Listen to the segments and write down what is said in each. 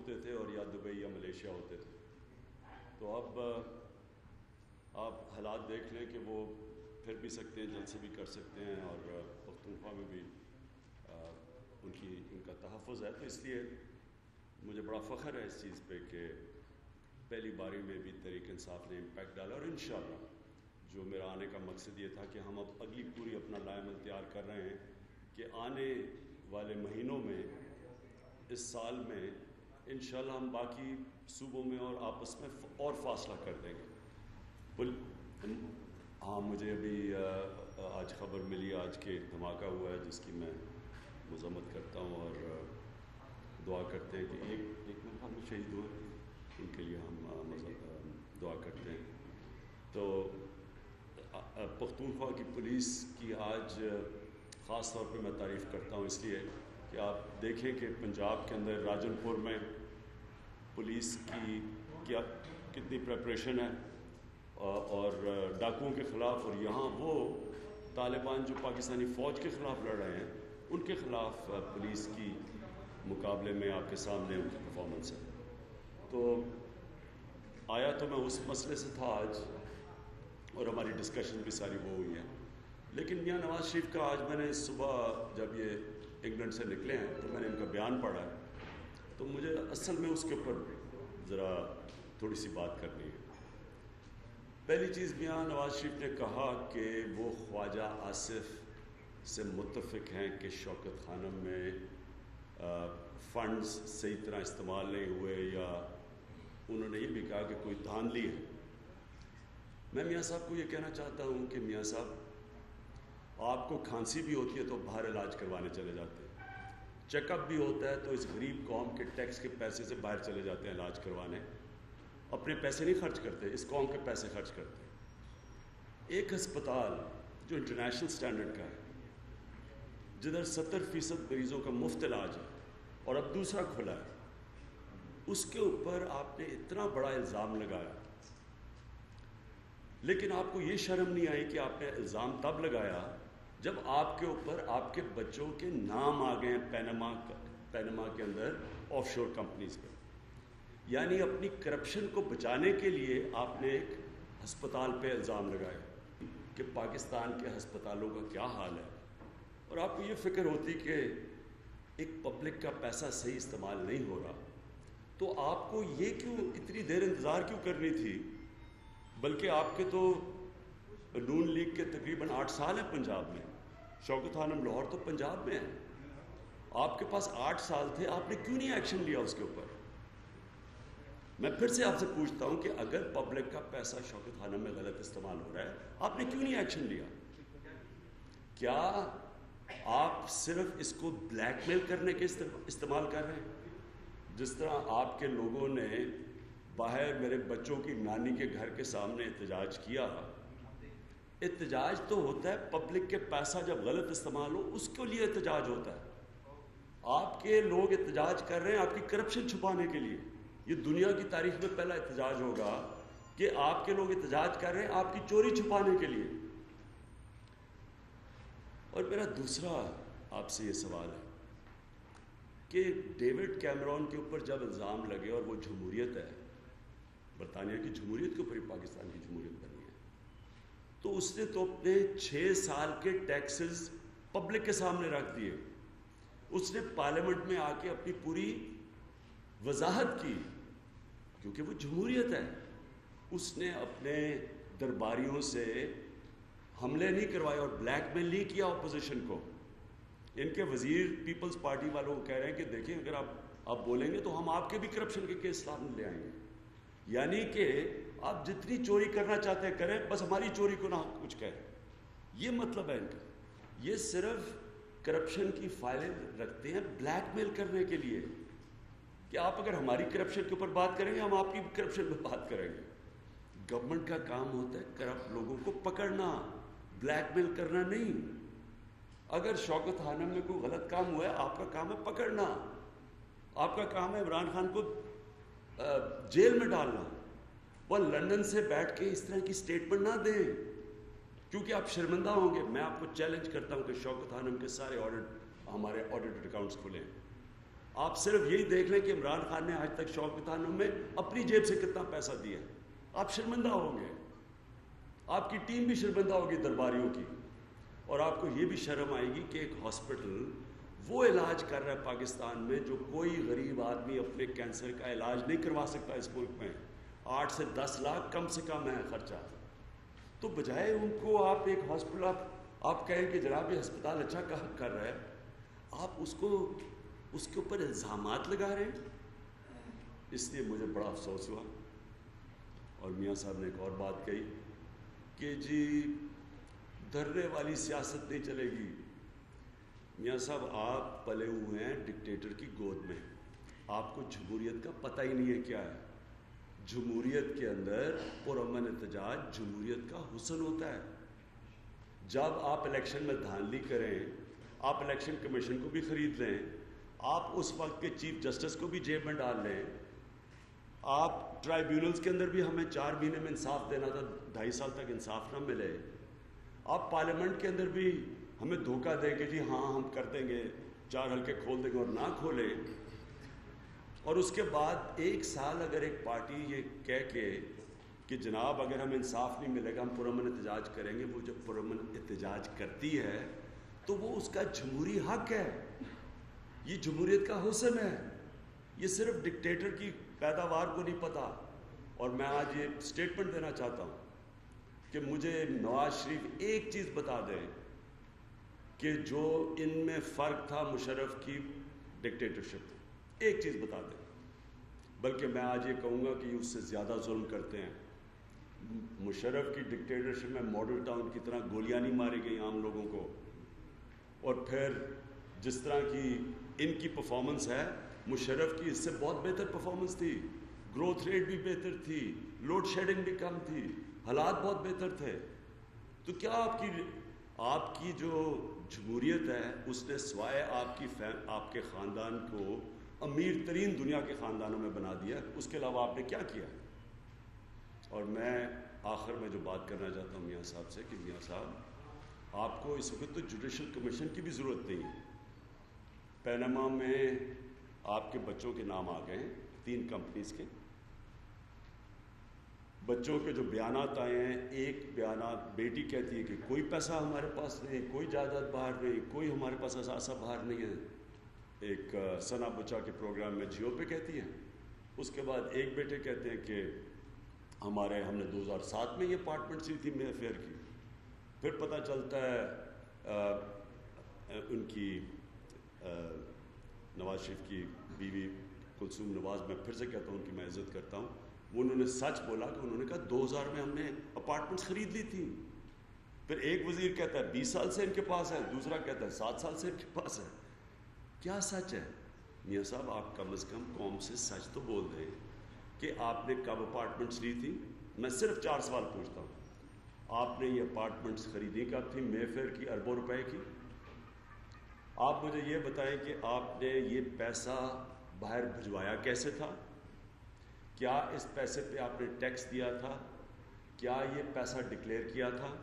ہوتے تھے اور یا دبئی یا ملیشیا ہوتے تھے. تو اب آپ حالات دیکھ لیں کہ وہ پھر بھی سکتے ہیں، جلسے بھی کر سکتے ہیں، اور پختونخوا میں بھی ان کا تحفظ ہے. تو اس لیے مجھے بڑا فخر ہے اس چیز پہ کہ پہلی باری میں بھی تحریک انصاف نے امپیکٹ ڈالا. اور انشاءاللہ جو میرا آنے کا مقصد یہ تھا کہ ہم اب اگلی پوری اپنا لائے عمل تیار کر رہے ہیں کہ آنے والے مہینوں میں اس سال میں انشاءاللہ ہم باقی صوبوں میں اور آپس میں اور فاصلہ کر دیں گے. ہاں، مجھے ابھی آج خبر ملی، آج کے دھماکہ ہوا ہے جس کی میں مذمت کرتا ہوں اور دعا کرتے ہیں کہ ایک منٹ ہم شہید ہوئے، ان کے لیے ہم دعا کرتے ہیں. تو پختونخوا کی پولیس کی آج خاص طور پہ میں تعریف کرتا ہوں اس لیے کہ آپ دیکھیں کہ پنجاب کے اندر راجن پور میں پولیس کی کیا کتنی پریپریشن ہے اور ڈاکوؤں کے خلاف، اور یہاں وہ طالبان جو پاکستانی فوج کے خلاف لڑ رہے ہیں ان کے خلاف پولیس کی مقابلے میں آپ کے سامنے ان کی پرفارمنس ہے. تو آیا تو میں اس مسئلے سے تھا آج، اور ہماری ڈسکشن بھی ساری وہ ہوئی ہے. لیکن میاں نواز شریف کا آج میں نے صبح جب یہ انگلینڈ سے نکلے ہیں تو میں نے ان کا بیان پڑھا ہے، تو مجھے اصل میں اس کے اوپر ذرا تھوڑی سی بات کرنی ہے. پہلی چیز، میاں نواز شریف نے کہا کہ وہ خواجہ آصف سے متفق ہیں کہ شوکت خانم میں فنڈز صحیح طرح استعمال نہیں ہوئے، یا انہوں نے یہ بھی کہا کہ کوئی دھاندلی ہے. میں میاں صاحب کو یہ کہنا چاہتا ہوں کہ میاں صاحب، آپ کو کھانسی بھی ہوتی ہے تو باہر علاج کروانے چلے جاتے ہیں، چیک اپ بھی ہوتا ہے تو اس غریب قوم کے ٹیکس کے پیسے سے باہر چلے جاتے ہیں علاج کروانے. اپنے پیسے نہیں خرچ کرتے، اس قوم کے پیسے خرچ کرتے ہیں. ایک ہسپتال جو انٹرنیشنل سٹینڈرڈ کا ہے، جدھر 70% مریضوں کا مفت علاج ہے، اور اب دوسرا کھلا ہے، اس کے اوپر آپ نے اتنا بڑا الزام لگایا. لیکن آپ کو یہ شرم نہیں آئی کہ آپ نے الزام تب لگایا جب آپ کے اوپر آپ کے بچوں کے نام آ گئے ہیں پینما کے اندر آف شور کمپنیز پہ. یعنی اپنی کرپشن کو بچانے کے لیے آپ نے ایک ہسپتال پہ الزام لگایا کہ پاکستان کے ہسپتالوں کا کیا حال ہے. اور آپ کو یہ فکر ہوتی کہ ایک پبلک کا پیسہ صحیح استعمال نہیں ہو رہا، تو آپ کو یہ کیوں اتنی دیر انتظار کیوں کرنی تھی؟ بلکہ آپ کے تو نون لیگ کے تقریباً 8 سال ہیں پنجاب میں، شوکت خانم لاہور تو پنجاب میں ہے، آپ کے پاس 8 سال تھے، آپ نے کیوں نہیں ایکشن لیا اس کے اوپر؟ میں پھر سے آپ سے پوچھتا ہوں کہ اگر پبلک کا پیسہ شوکت خانم میں غلط استعمال ہو رہا ہے، آپ نے کیوں نہیں ایکشن لیا؟ کیا آپ صرف اس کو بلیک میل کرنے کے استعمال کر رہے ہیں؟ جس طرح آپ کے لوگوں نے باہر میرے بچوں کی نانی کے گھر کے سامنے احتجاج کیا. احتجاج تو ہوتا ہے پبلک کے پیسہ جب غلط استعمال ہو اس کے لیے احتجاج ہوتا ہے. آپ کے لوگ احتجاج کر رہے ہیں آپ کی کرپشن چھپانے کے لیے. یہ دنیا کی تاریخ میں پہلا احتجاج ہوگا کہ آپ کے لوگ احتجاج کر رہے ہیں آپ کی چوری چھپانے کے لیے. اور میرا دوسرا آپ سے یہ سوال ہے کہ ڈیوڈ کیمرون کے اوپر جب الزام لگے، اور وہ جمہوریت ہے، برطانیہ کی جمہوریت کے اوپر ہی پاکستان کی جمہوریت بنی ہے، تو اس نے تو اپنے 6 سال کے ٹیکسز پبلک کے سامنے رکھ دیے. اس نے پارلیمنٹ میں آ کے اپنی پوری وضاحت کی، کیونکہ وہ جمہوریت ہے. اس نے اپنے درباریوں سے حملے نہیں کروائے اور بلیک میل نہیں کیا اپوزیشن کو. ان کے وزیر پیپلز پارٹی والوں کو کہہ رہے ہیں کہ دیکھیں اگر آپ بولیں گے تو ہم آپ کے بھی کرپشن کے کیس سامنے لے آئیں گے. یعنی کہ آپ جتنی چوری کرنا چاہتے ہیں کریں، بس ہماری چوری کو نہ کچھ کہیں. یہ مطلب ہے ان کا. یہ صرف کرپشن کی فائلیں رکھتے ہیں بلیک میل کرنے کے لیے کہ آپ اگر ہماری کرپشن کے اوپر بات کریں گے ہم آپ کی کرپشن پہ بات کریں گے. گورنمنٹ کا کام ہوتا ہے کرپٹ لوگوں کو پکڑنا، بلیک میل کرنا نہیں. اگر شوکت خانم میں کوئی غلط کام ہوا ہے آپ کا کام ہے پکڑنا، آپ کا کام ہے عمران خان کو جیل میں ڈالنا. وہ لندن سے بیٹھ کے اس طرح کی سٹیٹمنٹ نہ دیں کیونکہ آپ شرمندہ ہوں گے. میں آپ کو چیلنج کرتا ہوں کہ شوکت خانم کے سارے آڈٹ، ہمارے آڈیٹڈ اکاؤنٹس کھلیں. آپ صرف یہی دیکھ لیں کہ عمران خان نے آج تک شوق خانوں میں اپنی جیب سے کتنا پیسہ دیا ہے. آپ شرمندہ ہوں گے, آپ کی ٹیم بھی شرمندہ ہوگی درباریوں کی, اور آپ کو یہ بھی شرم آئے گی کہ ایک ہاسپٹل وہ علاج کر رہا ہے پاکستان میں جو کوئی غریب آدمی اپنے کینسر کا علاج نہیں کروا سکتا اس ملک میں. 8 سے 10 لاکھ کم سے کم ہے خرچہ. تو بجائے ان کو آپ ایک ہاسپٹل آپ کہیں کہ جناب یہ ہسپتال اچھا کر رہا ہے, آپ اس کے اوپر الزامات لگا رہے ہیں. اس لیے مجھے بڑا افسوس ہوا. اور میاں صاحب نے ایک اور بات کہی کہ جی دھرنے والی سیاست نہیں چلے گی. میاں صاحب آپ پلے ہوئے ہیں ڈکٹیٹر کی گود میں, آپ کو جمہوریت کا پتہ ہی نہیں ہے کیا ہے. جمہوریت کے اندر پرامن احتجاج جمہوریت کا حسن ہوتا ہے. جب آپ الیکشن میں دھاندلی کریں, آپ الیکشن کمیشن کو بھی خرید لیں, آپ اس وقت کے چیف جسٹس کو بھی جیب میں ڈال لیں, آپ ٹرائیبیونلز کے اندر بھی ہمیں 4 مہینے میں انصاف دینا تھا, 2.5 سال تک انصاف نہ ملے, آپ پارلیمنٹ کے اندر بھی ہمیں دھوکہ دیں کہ جی ہاں ہم کر دیں گے, 4 حلقے کھول دیں گے اور نہ کھولیں, اور اس کے بعد 1 سال اگر ایک پارٹی یہ کہہ کے کہ جناب اگر ہمیں انصاف نہیں ملے گا ہم پرامن احتجاج کریں گے, وہ جب پرامن احتجاج کرتی ہے تو وہ اس کا جمہوری حق ہے. یہ جمہوریت کا حسن ہے. یہ صرف ڈکٹیٹر کی پیداوار کو نہیں پتہ. اور میں آج یہ سٹیٹمنٹ دینا چاہتا ہوں کہ مجھے نواز شریف ایک چیز بتا دیں کہ جو ان میں فرق تھا مشرف کی ڈکٹیٹرشپ, ایک چیز بتا دیں. بلکہ میں آج یہ کہوں گا کہ اس سے زیادہ ظلم کرتے ہیں. مشرف کی ڈکٹیٹرشپ میں ماڈل ٹاؤن کی طرح گولیاں نہیں ماری گئی عام لوگوں کو, اور پھر جس طرح کی ان کی پرفارمنس ہے, مشرف کی اس سے بہت بہتر پرفارمنس تھی. گروتھ ریٹ بھی بہتر تھی, لوڈ شیڈنگ بھی کم تھی, حالات بہت بہتر تھے. تو کیا آپ کی جو جمہوریت ہے اس نے سوائے آپ کے خاندان کو امیر ترین دنیا کے خاندانوں میں بنا دیا, اس کے علاوہ آپ نے کیا کیا؟ اور میں آخر میں جو بات کرنا چاہتا ہوں میاں صاحب سے کہ میاں صاحب آپ کو اس وقت تو جوڈیشل کمیشن کی بھی ضرورت نہیں ہے. پینما میں آپ کے بچوں کے نام آ گئے ہیں 3 کمپنیز کے. بچوں کے جو بیانات آئے ہیں, ایک بیانات بیٹی کہتی ہے کہ کوئی پیسہ ہمارے پاس نہیں, کوئی جائیداد باہر نہیں, کوئی ہمارے پاس اثاثہ باہر نہیں ہے. ایک ثنا بچا کے پروگرام میں جیو پہ کہتی ہیں. اس کے بعد ایک بیٹے کہتے ہیں کہ ہم نے 2007 میں یہ اپارٹمنٹ لی تھی مے فیئر کی. پھر پتہ چلتا ہے ان کی نواز شریف کی بیوی کلثوم نواز, میں پھر سے کہتا ہوں کہ میں عزت کرتا ہوں, وہ انہوں نے سچ بولا کہ انہوں نے کہا 2000 میں ہم نے اپارٹمنٹس خرید لی تھی. پھر ایک وزیر کہتا ہے 20 سال سے ان کے پاس ہے, دوسرا کہتا ہے 7 سال سے ان کے پاس ہے. کیا سچ ہے؟ میاں صاحب آپ کم از کم قوم سے سچ تو بول دیں کہ آپ نے کب اپارٹمنٹس لی تھی. میں صرف 4 سوال پوچھتا ہوں. آپ نے یہ اپارٹمنٹس خریدی کب تھی مے فیئر کی اربوں روپے کی؟ آپ مجھے یہ بتائیں کہ آپ نے یہ پیسہ باہر بھجوایا کیسے تھا؟ کیا اس پیسے پہ آپ نے ٹیکس دیا تھا؟ کیا یہ پیسہ ڈکلیئر کیا تھا؟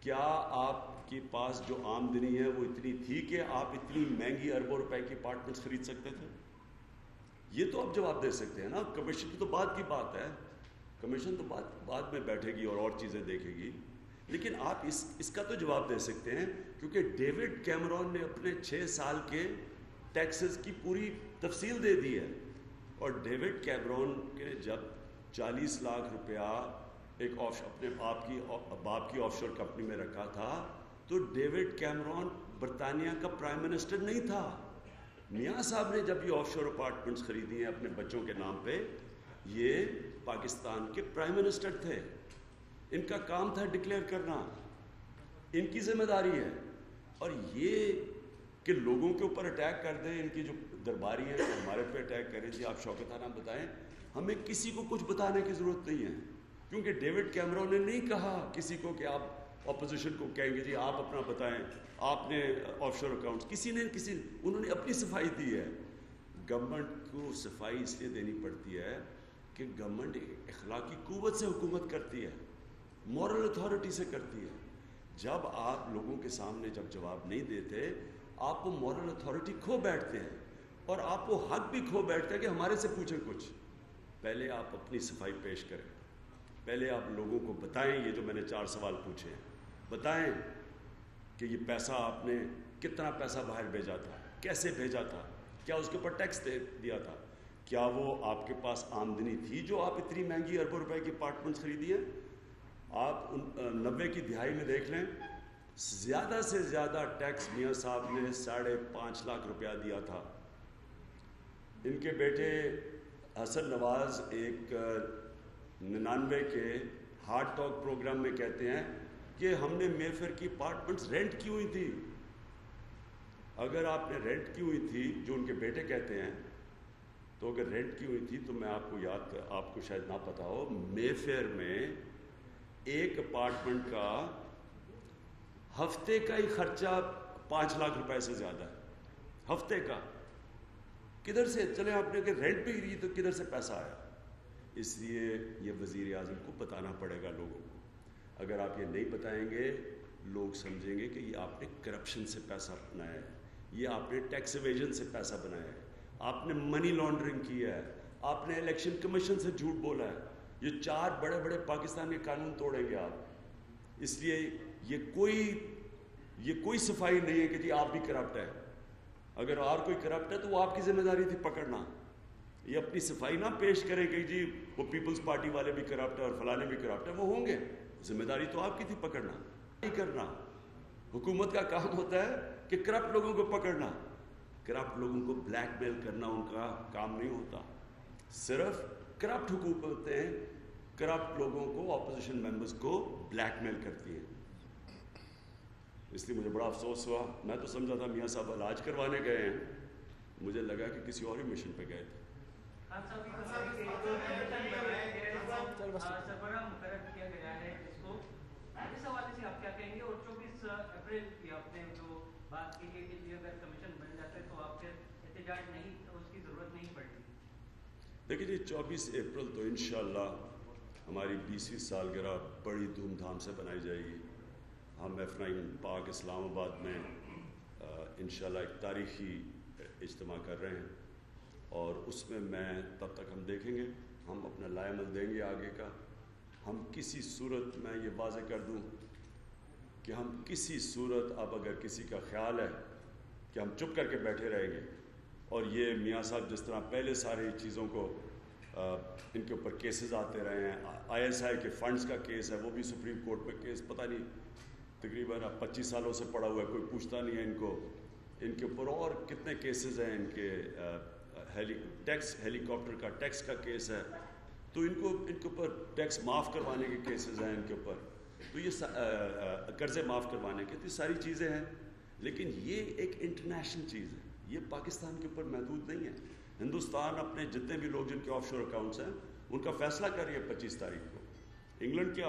کیا آپ کے پاس جو آمدنی ہے وہ اتنی تھی کہ آپ اتنی مہنگی اربوں روپے کی اپارٹمنٹس خرید سکتے تھے؟ یہ تو آپ جواب دے سکتے ہیں نا. کمیشن کی تو بعد کی بات ہے, کمیشن تو بعد میں بیٹھے گی اور چیزیں دیکھے گی, لیکن آپ اس کا تو جواب دے سکتے ہیں کیونکہ ڈیوڈ کیمرون نے اپنے 6 سال کے ٹیکسز کی پوری تفصیل دے دی ہے. اور ڈیوڈ کیمرون نے جب 40 لاکھ روپیہ ایک اپنے باپ کی آف شور کمپنی میں رکھا تھا تو ڈیوڈ کیمرون برطانیہ کا پرائم منسٹر نہیں تھا. میاں صاحب نے جب یہ آف شور اپارٹمنٹس خریدی ہیں اپنے بچوں کے نام پہ, یہ پاکستان کے پرائم منسٹر تھے. ان کا کام تھا ڈکلیئر کرنا, ان کی ذمہ داری ہے. اور یہ کہ لوگوں کے اوپر اٹیک کر دیں, ان کی جو درباری ہے ہمارے پہ اٹیک کریں, جی آپ شوکتانہ بتائیں, ہمیں کسی کو کچھ بتانے کی ضرورت نہیں ہے. کیونکہ ڈیوڈ کیمرون نے نہیں کہا کسی کو کہ آپ اپوزیشن کو کہیں گے جی آپ اپنا بتائیں, آپ نے آف شور اکاؤنٹس, انہوں نے اپنی صفائی دی ہے. گورنمنٹ کو صفائی اس لیے دینی پڑتی ہے کہ گورنمنٹ اخلاقی قوت سے حکومت کرتی ہے, مورل اتھارٹی سے کرتی ہے. جب آپ لوگوں کے سامنے جب جواب نہیں دیتے, آپ وہ مورل اتھارٹی کھو بیٹھتے ہیں. اور آپ وہ حق بھی کھو بیٹھتے ہیں کہ ہمارے سے پوچھیں کچھ. پہلے آپ اپنی صفائی پیش کریں, پہلے آپ لوگوں کو بتائیں. یہ جو میں نے 4 سوال پوچھے ہیں, بتائیں کہ یہ پیسہ آپ نے کتنا پیسہ باہر بھیجا تھا, کیسے بھیجا تھا, کیا اس کے اوپر ٹیکس دیا تھا, کیا وہ آپ کے پاس آمدنی تھی جو آپ اتنی مہنگی اربوں روپے کی اپارٹمنٹس خریدی ہیں. آپ 90 کی دہائی میں دیکھ لیں, زیادہ سے زیادہ ٹیکس میاں صاحب نے 5.5 لاکھ روپیہ دیا تھا. ان کے بیٹے حسن نواز ایک 99 کے ہارٹ ٹاک پروگرام میں کہتے ہیں کہ ہم نے مے فیئر کی اپارٹمنٹس رینٹ کی ہوئی تھی. اگر آپ نے رینٹ کی ہوئی تھی, جو ان کے بیٹے کہتے ہیں, تو اگر رینٹ کی ہوئی تھی تو میں آپ کو شاید نہ پتا ہو, مے فیئر میں ایک اپارٹمنٹ کا ہفتے کا ہی خرچہ 5 لاکھ روپے سے زیادہ ہے. ہفتے کا کدھر سے چلے, آپ نے کہ رینٹ بھی لی تو کدھر سے پیسہ آیا. اس لیے یہ وزیر اعظم کو بتانا پڑے گا لوگوں کو. اگر آپ یہ نہیں بتائیں گے, لوگ سمجھیں گے کہ یہ آپ نے کرپشن سے پیسہ بنایا ہے, یہ آپ نے ٹیکس ایویژن سے پیسہ بنایا ہے, آپ نے منی لانڈرنگ کیا ہے, آپ نے الیکشن کمیشن سے جھوٹ بولا ہے. یہ 4 بڑے بڑے پاکستان کے قانون توڑیں گے آپ. اس لیے یہ کوئی صفائی نہیں ہے کہ جی آپ بھی کرپٹ ہے. اگر اور کوئی کرپٹ ہے تو وہ آپ کی ذمہ داری تھی پکڑنا. یہ اپنی صفائی نہ پیش کریں کہ جی وہ پیپلز پارٹی والے بھی کرپٹ ہے اور فلانے بھی کرپٹ ہے. وہ ہوں گے, ذمہ داری تو آپ کی تھی پکڑنا, نہیں کرنا. حکومت کا کام ہوتا ہے کہ کرپٹ لوگوں کو پکڑنا, کرپٹ لوگوں کو بلیک میل کرنا ان کا کام نہیں ہوتا. صرف کرپٹ حکومتیں کرپٹ لوگوں کو, اپوزیشن ممبرز کو بلیک میل کرتی ہیں. اس لیے مجھے بڑا افسوس ہوا. میں تو سمجھا تھا میاں صاحب علاج کروانے گئے ہیں, مجھے لگا کہ کسی اور ہی مشن پہ گئے تھے. سربراہ مقرر کیا گیا ہے, اس کو اس حوالے سے آپ کیا کہیں گے؟ اور 24 اپریل کی آپ نے جو بات کی ہے کہ اگر کمیشن بن جاتا ہے تو آپ کے احتجاج نہیں, اس کی ضرورت نہیں پڑتی. دیکھیے جی, 24 اپریل تو انشاءاللہ ہماری 20ویں سالگرہ بڑی دھوم دھام سے بنائی جائے گی. ہم F9 پاک اسلام آباد میں انشاءاللہ ایک تاریخی اجتماع کر رہے ہیں, اور اس میں تب تک ہم دیکھیں گے, ہم اپنا لائے عمل دیں گے آگے کا. ہم کسی صورت میں یہ واضح کر دوں کہ ہم کسی صورت, اب اگر کسی کا خیال ہے کہ ہم چپ کر کے بیٹھے رہیں گے, اور یہ میاں صاحب جس طرح پہلے ساری چیزوں کو ان کے اوپر کیسز آتے رہے ہیں, ISI کے فنڈز کا کیس ہے, وہ بھی سپریم کورٹ میں کیس پتہ نہیں تقریباً 25 سالوں سے پڑا ہوا ہے, کوئی پوچھتا نہیں ہے ان کو. ان کے اوپر اور کتنے کیسز ہیں, ان کے ہیلی کاپٹر کا ٹیکس کا کیس ہے, تو ان کے اوپر ٹیکس معاف کروانے کے کیسز ہیں ان کے اوپر, تو یہ قرضے معاف کروانے کے, تو یہ ساری چیزیں ہیں. لیکن یہ ایک انٹرنیشنل چیز ہے, یہ پاکستان کے اوپر محدود نہیں ہے. ہندوستان اپنے جتنے بھی لوگ جن کے آف شور اکاؤنٹس ہیں ان کا فیصلہ کر رہی ہے 25 تاریخ کو. انگلینڈ کے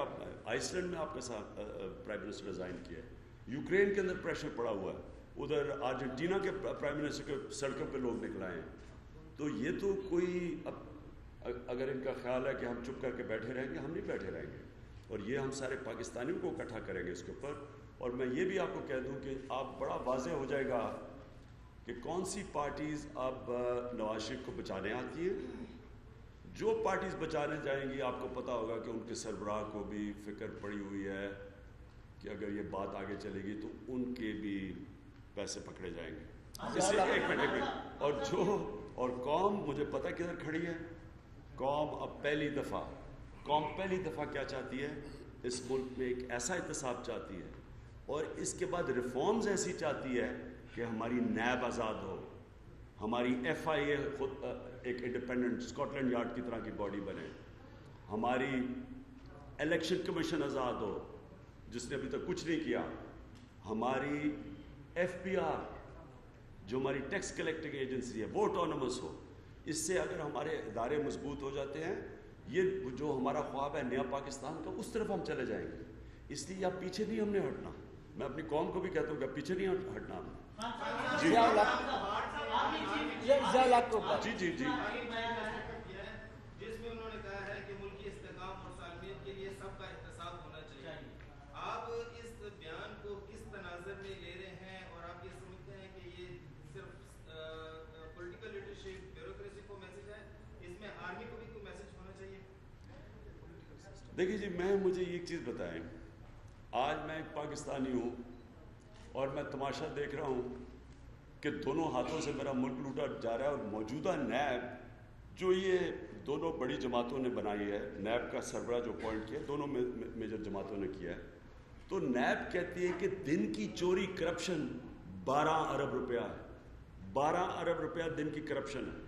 آئس لینڈ میں آپ کے ساتھ پرائم منسٹر ریزائن کیا ہے, یوکرین کے اندر پریشر پڑا ہوا ہے, ادھر ارجنٹینا کے پرائم منسٹر کے سڑکوں پہ لوگ نکل آئے ہیں. تو یہ تو کوئی, اگر ان کا خیال ہے کہ ہم چپ کر کے بیٹھے رہیں گے, ہم نہیں بیٹھے رہیں گے, اور یہ ہم سارے پاکستانیوں کو اکٹھا کریں گے اس کے اوپر. اور میں یہ بھی آپ کو کہہ دوں کہ آپ بڑا واضح ہو جائے گا کہ کون سی پارٹیز اب نواز شریف کو بچانے آتی ہیں. جو پارٹیز بچانے جائیں گی آپ کو پتہ ہوگا کہ ان کے سربراہ کو بھی فکر پڑی ہوئی ہے کہ اگر یہ بات آگے چلے گی تو ان کے بھی پیسے پکڑے جائیں گے. اس لیے ایک منٹ, اور قوم مجھے پتہ کدھر کھڑی ہے. قوم اب پہلی دفعہ کیا چاہتی ہے, اس ملک میں ایک ایسا احتساب چاہتی ہے, اور اس کے بعد ریفارمز ایسی چاہتی ہے کہ ہماری نیب آزاد ہو, ہماری FIA خود ایک انڈیپینڈنٹ اسکاٹ لینڈ یارڈ کی طرح کی باڈی بنے, ہماری الیکشن کمیشن آزاد ہو جس نے ابھی تک کچھ نہیں کیا, ہماری FPR جو ہماری ٹیکس کلیکٹنگ ایجنسی ہے وہ آٹونومس ہو. اس سے اگر ہمارے ادارے مضبوط ہو جاتے ہیں, یہ جو ہمارا خواب ہے نیا پاکستان کا, اس طرف ہم چلے جائیں گے. اس لیے آپ پیچھے نہیں ہم نے ہٹنا. میں اپنی قوم کو بھی کہتا ہوں کہ پیچھے نہیں ہٹنا ہم. جی جس میں انہوں نے کہا ہے کہ ملکی استحکام اور سالمیت کے لیے سب کا احتساب ہونا چاہیے. آپ اس بیان کو کس تناظر میں لے رہے ہیں, اور آپ یہ سمجھتے ہیں کہ یہ صرف پولیٹیکل دیکھیے جی، مجھے ایک چیز بتائیں، آج میں ایک پاکستانی ہوں اور میں تماشا دیکھ رہا ہوں کہ دونوں ہاتھوں سے میرا ملک لوٹا جا رہا ہے، اور موجودہ نیب جو یہ دونوں بڑی جماعتوں نے بنائی ہے، نیب کا سربراہ جو اپوائنٹ کیا، دونوں میجر جماعتوں نے کیا ہے، تو نیب کہتی ہے کہ دن کی چوری کرپشن 12 ارب روپیہ ہے، 12 ارب روپیہ دن کی کرپشن ہے،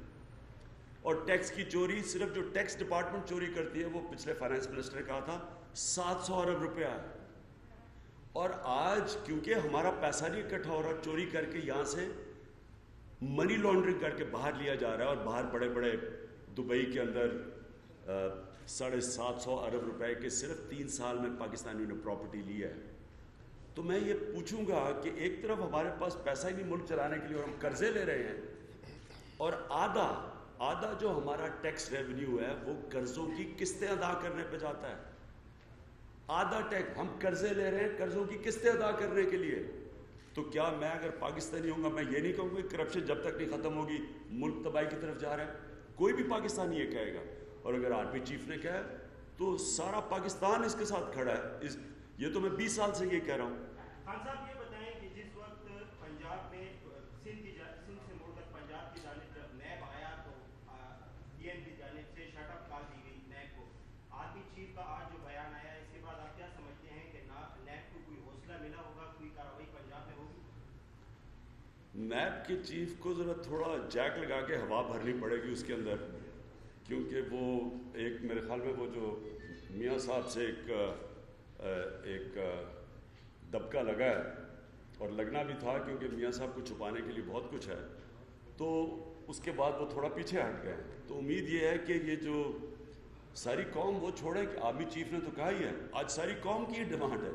اور ٹیکس کی چوری صرف جو ٹیکس ڈپارٹمنٹ چوری کرتی ہے وہ پچھلے فائنانس منسٹر نے کہا تھا 700 ارب روپیہ ہے۔ اور آج کیونکہ ہمارا پیسہ نہیں اکٹھا ہو رہا، چوری کر کے یہاں سے منی لانڈرنگ کر کے باہر لیا جا رہا ہے، اور باہر بڑے بڑے دبئی کے اندر 750 ارب روپے کے صرف 3 سال میں پاکستانیوں نے پراپرٹی لی ہے۔ تو میں یہ پوچھوں گا کہ ایک طرف ہمارے پاس پیسہ ہی نہیں ملک چلانے کے لیے اور ہم قرضے لے رہے ہیں، اور آدھا جو ہمارا ٹیکس ریونیو ہے وہ قرضوں کی قسطیں ادا کرنے پہ جاتا ہے۔ آدھا ٹیکس ہم قرضے لے رہے ہیں قرضوں کی قسطیں ادا کرنے کے لیے۔ تو کیا میں اگر پاکستانی ہوں گا میں یہ نہیں کہوں گا کہ کرپشن جب تک نہیں ختم ہوگی ملک تباہی کی طرف جا رہا ہے؟ کوئی بھی پاکستانی یہ کہے گا، اور اگر آرمی چیف نے کہا تو سارا پاکستان اس کے ساتھ کھڑا ہے۔ یہ تو میں 20 سال سے یہ کہہ رہا ہوں۔ خان صاحب یہ بتائیں کہ جس وقت پنجاب میں سندھ سے مڑ کر پنجاب کی جانب جب نیب آیا تو ڈی این کی جانب سے شٹ اپ کال دی گئی نیب کو، آرمی چیف کا آج جو بیان آیا ہے اس کے بعد آپ کیا سمجھتے ہیں کہ نیب کو کوئی حوصلہ ملا ہوگا، کوئی کارروائی پنجاب میں ہوگی؟ نیب کے چیف کو ذرا تھوڑا جیک لگا کے ہوا بھرنی پڑے گی اس کے اندر، کیونکہ وہ ایک میرے خیال میں وہ جو میاں صاحب سے ایک دبکا لگا ہے، اور لگنا بھی تھا کیونکہ میاں صاحب کو چھپانے کے لیے بہت کچھ ہے، تو اس کے بعد وہ تھوڑا پیچھے ہٹ گئے۔ تو امید یہ ہے کہ یہ جو ساری قوم وہ چھوڑے، کہ آرمی چیف نے تو کہا ہی ہے، آج ساری قوم کی ڈیمانڈ ہے،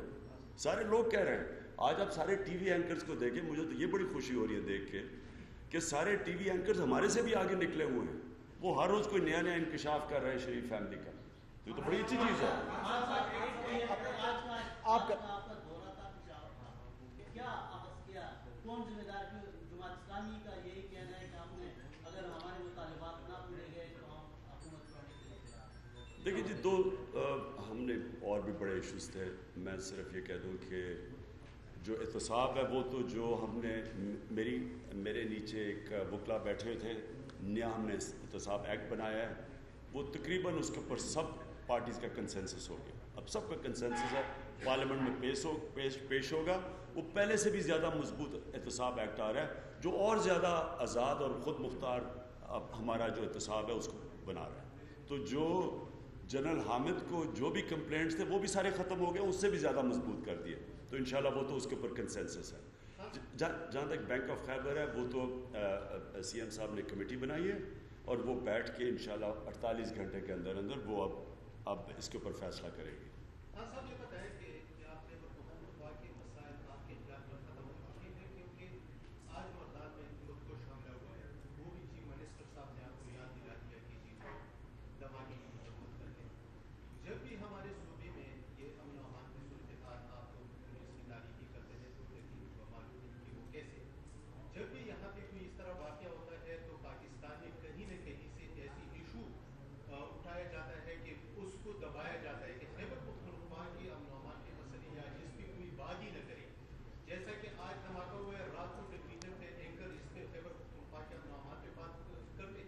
سارے لوگ کہہ رہے ہیں۔ آج آپ سارے ٹی وی اینکرز کو دیکھیں، مجھے تو یہ بڑی خوشی ہو رہی ہے دیکھ کے کہ سارے ٹی وی اینکرز ہمارے سے بھی آگے نکلے ہوئے ہیں، وہ ہر روز کوئی نیا انکشاف کر رہے ہیں شریف فیملی کا، یہ تو بڑی اچھی چیز ہے۔ آپ کا دورہ تھا پشاور تھا، کیا آغاز کیا، کون ذمہ دار؟ جماعت اسلامی کا یہی کہنا ہے کہ ہم نے اگر ہمارے مطالبات نہ پورے گئے تو ہم حکومت کرنے کے لیے تیار۔ دیکھیے جی، ہم نے اور بھی بڑے ایشوز تھے، میں صرف یہ کہہ دوں کہ جو احتساب ہے وہ تو جو ہم نے میرے نیچے ایک وکلا بیٹھے ہوئے تھے، نیا ہم نے احتساب ایکٹ بنایا ہے، وہ تقریباً اس کے اوپر سب پارٹیز کا کنسنسس ہو گیا، اب سب کا کنسنسس ہے، پارلیمنٹ میں پیش ہوگا، وہ پہلے سے بھی زیادہ مضبوط احتساب ایکٹ آ رہا ہے جو اور زیادہ آزاد اور خود مختار اب ہمارا جو احتساب ہے اس کو بنا رہا ہے۔ تو جو جنرل حامد کو جو بھی کمپلینٹس تھے وہ بھی سارے ختم ہو گئے، اس سے بھی زیادہ مضبوط کر دیے، تو انشاءاللہ وہ تو اس کے اوپر کنسنسس ہے۔ جہاں تک بینک آف خیبر ہے وہ تو سی ایم صاحب نے کمیٹی بنائی ہے، اور وہ بیٹھ کے انشاءاللہ 48 گھنٹے کے اندر وہ اب اس کے اوپر فیصلہ کرے گی۔ ہاں صاحب یہ بتائیں کہ آپ نے حکومت کے مسائل آپ کے خلاف ختم ہو چکے ہیں، کیونکہ آج مردان میں لوگ کو شامل ہوئے ہیں، وہ بھی چیف منسٹر صاحب نے آپ کو یاد دلا دیا کہ جی دماغی مذمت کر لیں۔ جب بھی ہمارے صوبے میں یہ امن و امان کی صورتحال آپ لوگ پولیس کی تاریخی کرتے ہیں تو لیکن معلوم نہیں کہ وہ کیسے، جب بھی یہاں پہ کوئی اس طرح واقعہ ہوتا ہے تو پاکستان میں کہیں نہ کہیں سے ایسی ایشو اٹھایا جاتا ہے کہ اس کو دبایا جاتا ہے کہ خیبر پختونخوا کے امن و امان کے مسئلے یا اس پہ کوئی بات ہی نہ کرے، جیسا کہ آج دھماکہ ہوا ہے، رات کو ٹیلیویژن پہ اینکر اس پہ خیبر پختونخوا کے امن و امان پہ بات کرتے،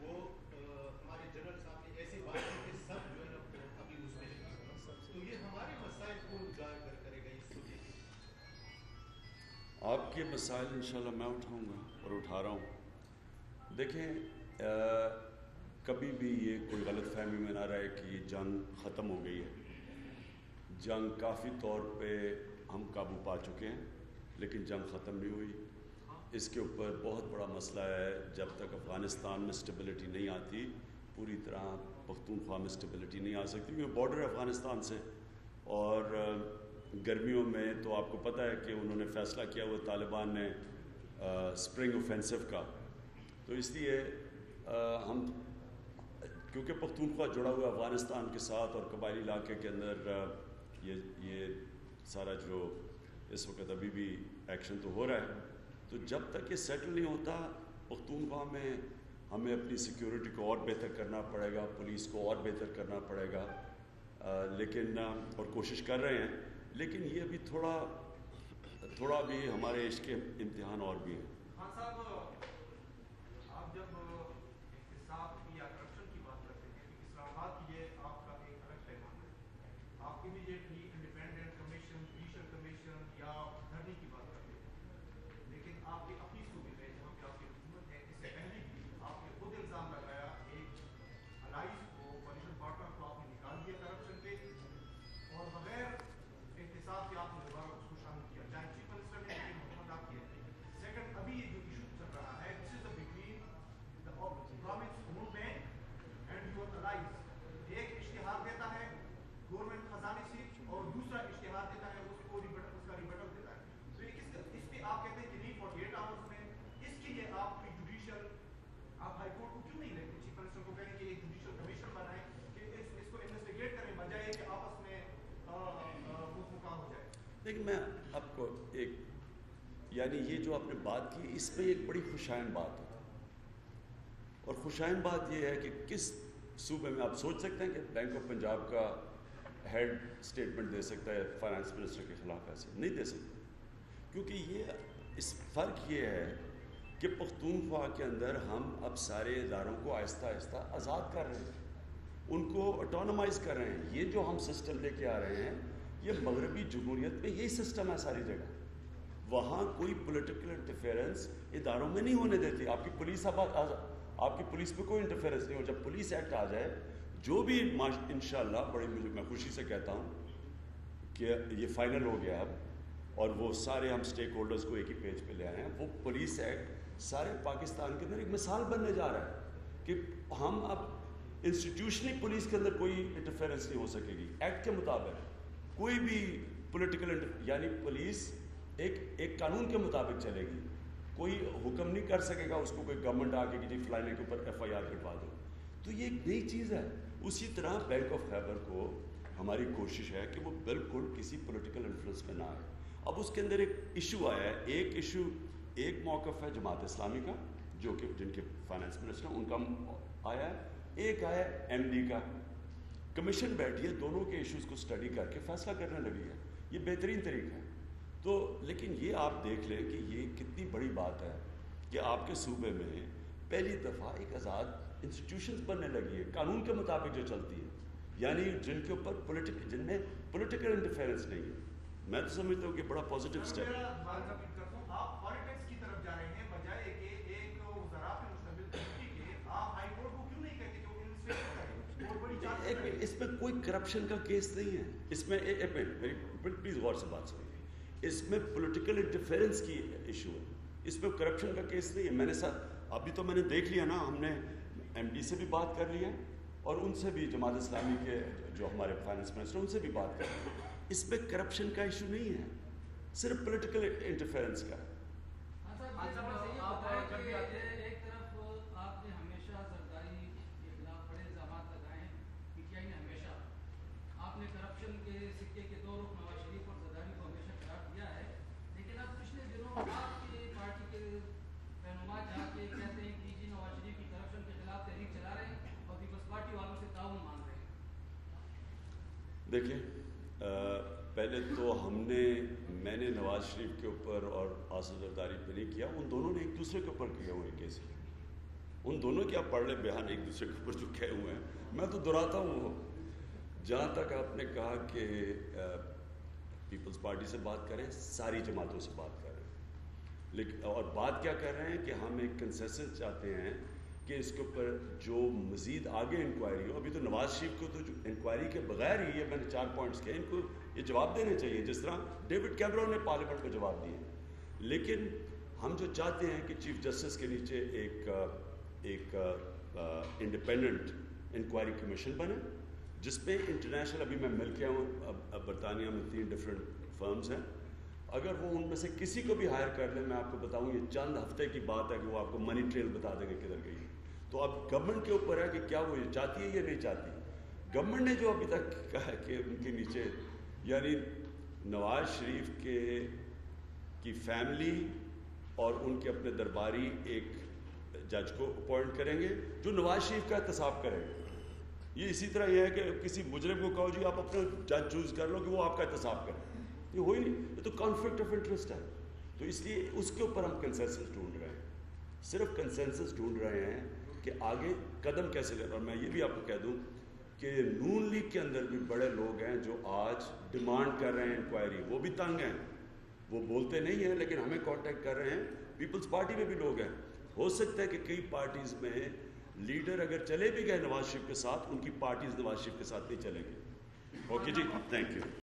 وہ ہمارے جنرل صاحب نے ایسے بات کی کہ سب جو ہے نا ابھی اس میں تو یہ ہمارے مسائل کو اجاگر کرے گا اس صوبے کے۔ آپ کے مسائل انشاءاللہ میں اٹھاؤں گا اور اٹھا رہا ہوں۔ دیکھیں، کبھی بھی یہ کوئی غلط فہمی میں نہ رہے کہ یہ جنگ ختم ہو گئی ہے، جنگ کافی طور پہ ہم قابو پا چکے ہیں، لیکن جنگ ختم نہیں ہوئی۔ اس کے اوپر بہت بڑا مسئلہ ہے، جب تک افغانستان میں اسٹیبلٹی نہیں آتی پوری طرح پختونخوا میں اسٹیبلٹی نہیں آ سکتی، کیونکہ بارڈر ہے افغانستان سے، اور گرمیوں میں تو آپ کو پتہ ہے کہ انہوں نے فیصلہ کیا ہوا طالبان نے اسپرنگ اوفینسو کا، تو اس لیے ہم کیونکہ پختونخوا جڑا ہوا افغانستان کے ساتھ اور قبائلی علاقے کے اندر یہ سارا جو اس وقت ابھی بھی ایکشن تو ہو رہا ہے، تو جب تک یہ سیٹل نہیں ہوتا پختونخوا میں ہمیں اپنی سیکیورٹی کو اور بہتر کرنا پڑے گا، پولیس کو اور بہتر کرنا پڑے گا، لیکن اور کوشش کر رہے ہیں، لیکن یہ ابھی تھوڑا بھی ہمارے عشق کے امتحان اور بھی ہیں۔ خان صاحب، آپ جب احتساب یا کرپشن کی بات کرتے ہیں، اسلام آباد کی یہ آپ کا ایک الگ پیغام ہے، آپ immediately independent commission, judicial commission یا دھرنے کی بات کرتے ہیں، لیکن آپ کے اپنی صوبے میں جہاں پہ آپ کی حکومت ہے، اس سے پہلے بھی آپ نے خود الزام لگایا ایک الائز کو، کولیشن پارٹنر کو آپ نے نکال دیا کرپشن پہ، اور بغیر احتساب کے آپ نے دوبارہ اس کو شامل کیا، چاہے چیف منسٹر نے حکومت آپ کی ہے۔ سیکنڈ، ابھی یہ جو ایشو چل رہا ہے، this is between the province whole bank and your allies, ایک اشتہار دیتا ہے گورنمنٹ خزانے سے اور دوسرا اشتہار دیتا ہے اس کو اس کا ریبٹل دیتا ہے، تو اس پہ آپ کہتے ہیں کہ نہیں 48 آورس میں، اس کے لیے آپ کی جوڈیشل، آپ ہائی کورٹ کو کیوں نہیں لیتے، چیف منسٹر کو کہیں کہ ایک جوڈیشل کمیشن بنائیں کہ اس کو انویسٹیگیٹ کریں، بجائے کہ آپس میں مکام ہو جائے۔ لیکن میں آپ کو یعنی یہ جو آپ نے بات کی، اس میں ایک بڑی خوشائن بات ہے، اور خوشائن بات یہ ہے کہ کس صوبے میں آپ سوچ سکتے ہیں کہ بینک آف پنجاب کا ہیڈ اسٹیٹمنٹ دے سکتا ہے فائنانس منسٹر کے خلاف؟ ایسے نہیں دے سکتا، کیونکہ اس فرق یہ ہے کہ پختونخوا کے اندر ہم اب سارے اداروں کو آہستہ آہستہ آزاد کر رہے ہیں، ان کو اٹونومائز کر رہے ہیں۔ یہ جو ہم سسٹم لے کے آ رہے ہیں، یہ مغربی جمہوریت میں یہی سسٹم ہے ساری جگہ، وہاں کوئی پولیٹیکل انٹرفیئرنس اداروں میں نہیں ہونے دیتی۔ آپ کی پولیس پہ کوئی انٹرفیئرنس نہیں ہو، جب پولیس ایکٹ آ جائے، جو بھی انشاءاللہ میں خوشی سے کہتا ہوں کہ یہ فائنل ہو گیا اب، اور وہ سارے ہم سٹیک ہولڈرز کو ایک ہی پیج پہ لے آئے ہیں، وہ پولیس ایکٹ سارے پاکستان کے اندر ایک مثال بننے جا رہا ہے کہ ہم اب انسٹیٹیوشنلی پولیس کے اندر کوئی انٹرفیئرنس نہیں ہو سکے گی، ایکٹ کے مطابق کوئی بھی پولیٹیکل یعنی پولیس ایک قانون کے مطابق چلے گی، کوئی حکم نہیں کر سکے گا اس کو، کوئی گورنمنٹ آ کے کہ جی فلانے کے اوپر FIR کٹوا دو، تو یہ ایک نئی چیز ہے۔ اسی طرح بینک آف خیبر کو ہماری کوشش ہے کہ وہ بالکل کسی پولیٹیکل انفلوئنس میں نہ آئے۔ اب اس کے اندر ایک ایشو آیا ہے، ایک موقف ہے جماعت اسلامی کا، جو کہ جن کے فائنانس منسٹر ان کا آیا ہے، ایک آیا MD کا۔ کمیشن بیٹھی ہے، دونوں کے ایشوز کو اسٹڈی کر کے فیصلہ کرنے لگی ہے، یہ بہترین طریقہ ہے۔ تو لیکن یہ آپ دیکھ لیں کہ یہ کتنی بڑی بات ہے کہ آپ کے صوبے میں پہلی دفعہ ایک آزاد انسٹیٹیوشنز بننے لگی ہے، قانون کے مطابق جو چلتی ہے، یعنی جن کے اوپر جن میں پولیٹیکل انٹرفیئرنس نہیں ہے۔ میں تو سمجھتا ہوں کہ بڑا پازیٹیو اسٹیپ ہے۔ آپ پالیٹکس کی طرف جا رہے ہیں بجائے کہ ایک وزراء پہ مشتمل کمیٹی کے، آپ ہائی کورٹ کو کیوں نہیں کہتے کہ وہ انویسٹیگیٹ کرے؟ بہت بڑی چارج۔ اس میں کوئی کرپشن کا کیس نہیں ہے، اس میں پلیز غور سے بات سنیں، اس میں پولیٹیکل انٹرفیئرنس کی ایشو ہے، اس میں کرپشن کا کیس نہیں ہے۔ ابھی تو میں نے دیکھ لیا نا، ہم نے MD سے بھی بات کر لی ہے اور ان سے بھی، جماعت اسلامی کے جو ہمارے فائنانس منسٹر، ان سے بھی بات کر لی ہے۔ اس میں کرپشن کا ایشو نہیں ہے، صرف پولیٹیکل انٹرفیئرنس کا۔ ایک طرف آپ نے ہمیشہ زرداری کے خلاف بڑے الزامات لگائے ہیں، PTI نے ہمیشہ، آپ نے کرپشن کے سکے کے دو رخ نواز شریف اور زرداری کو ہمیشہ قرار دیا ہے، لیکن اب پچھلے دنوں آپ کی پارٹی کے رہنما جا کے کہتے ہیں کہ جی نواز شریف کی کرپشن کے خلاف تحریک چلا رہے ہیں اور پیپلز پارٹی والوں سے تعاون مانگ رہے ہیں۔ دیکھیں، پہلے تو میں نے نواز شریف کے اوپر اور آصف زرداری پہ نہیں کیا، ان دونوں نے ایک دوسرے کے اوپر کیا ہوئے کیس، ان دونوں کے آپ پڑھ لیں بیان ایک دوسرے کے اوپر جو کہے ہوئے ہیں۔ میں تو دہراتا ہوں وہ، جہاں تک آپ نے کہا کہ پیپلز پارٹی سے بات کریں، ساری جماعتوں سے بات کریں، لیکن اور بات کیا کر رہے ہیں کہ ہم ایک کنسنسس چاہتے ہیں کہ اس کے اوپر جو مزید آگے انکوائری ہو۔ ابھی تو نواز شریف کو تو انکوائری کے بغیر ہی، یہ میں نے 4 پوائنٹس کہے، ان کو یہ جواب دینے چاہیے جس طرح ڈیوڈ کیمرون نے پارلیمنٹ کو جواب دیے، لیکن ہم جو چاہتے ہیں کہ چیف جسٹس کے نیچے ایک انڈیپینڈنٹ انکوائری کمیشن بنے، جس پہ انٹرنیشنل، ابھی میں مل کے ہوں، اب برطانیہ میں 3 ڈفرینٹ فرمز ہیں، اگر وہ ان میں سے کسی کو بھی ہائر کر لیں، میں آپ کو بتاؤں یہ چند ہفتے کی بات ہے کہ وہ آپ کو منی ٹریل بتا دیں گے کدھر گئی۔ تو اب گورنمنٹ کے اوپر ہے کہ کیا وہ یہ چاہتی ہے یا نہیں چاہتی۔ گورنمنٹ نے جو ابھی تک کہا کہ ان کے نیچے، یعنی نواز شریف کی فیملی اور ان کے اپنے درباری ایک جج کو اپوائنٹ کریں گے جو نواز شریف کا احتساب کرے گا، یہ اسی طرح یہ ہے کہ کسی مجرم کو کہو جی آپ اپنا جج چوز کر لو کہ وہ آپ کا احتساب کرے، یہ ہو ہی نہیں، یہ تو کانفلکٹ آف انٹرسٹ ہے. تو اس لیے اس کے اوپر ہم کنسنسس ڈھونڈ رہے ہیں، صرف کنسنسس ڈھونڈ رہے ہیں کہ آگے قدم کیسے لے. اور میں یہ بھی آپ کو کہہ دوں کہ نون لیگ کے اندر بھی بڑے لوگ ہیں جو آج ڈیمانڈ کر رہے ہیں انکوائری، وہ بھی تنگ ہیں، وہ بولتے نہیں ہیں لیکن ہمیں کانٹیکٹ کر رہے ہیں. پیپلز پارٹی میں بھی لوگ ہیں. ہو سکتا ہے کہ کئی پارٹیز میں لیڈر اگر چلے بھی گئے نواز شریف کے ساتھ، ان کی پارٹیز نواز شریف کے ساتھ نہیں چلیں گے. اوکے جی، تھینک یو.